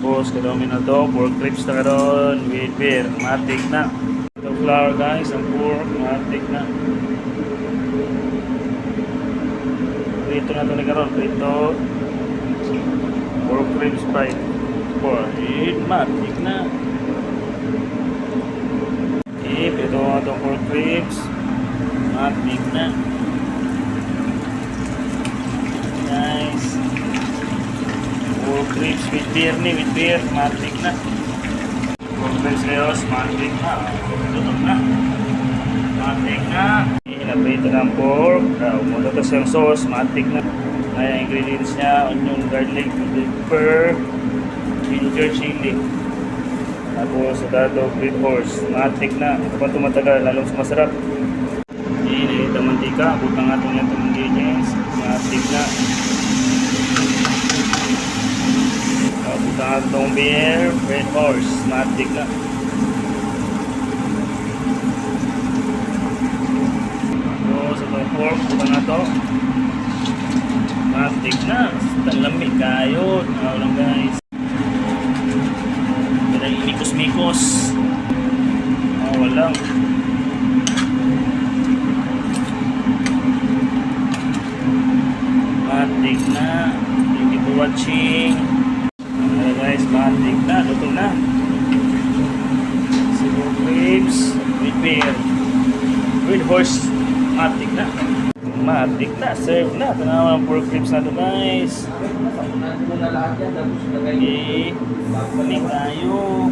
Tapos kadami na to, pork ribs na karon with beer, matik na. Ito flour guys, ang pork, matik na. Prito na to na karon, prito. Pork ribs fried. Pork, matik na. Ito nga itong pork ribs, matik na. Nice. Pork ribs with beer ni, with beer, matik na. Pork ribs kayo, matik na. Tutok na. Matik na. Inaprito ng pork. Muna ito siyang sauce, matik na. Ay, ingredients niya, onion, garlic, pepper, ginger, chili. Tapos dado, green horse, matik na. Ito pa tumatagal, lalong masarap. Ito mantika, butang nga itong itong ingredients, matik na. Butang nga itong beer, red horse, matik na. Tapos itong pork, butang nga ito. Matik na, talamig kayo. Lang guys. Mikos-mikos. Walang. Matik na. Thank you for watching. Guys, matik na. Luto na. Silver grapes with beer. With horse. Matik na. Matik na. Serve na. Tanawa ang pork ribs na ito guys. Okay. Balik tayo.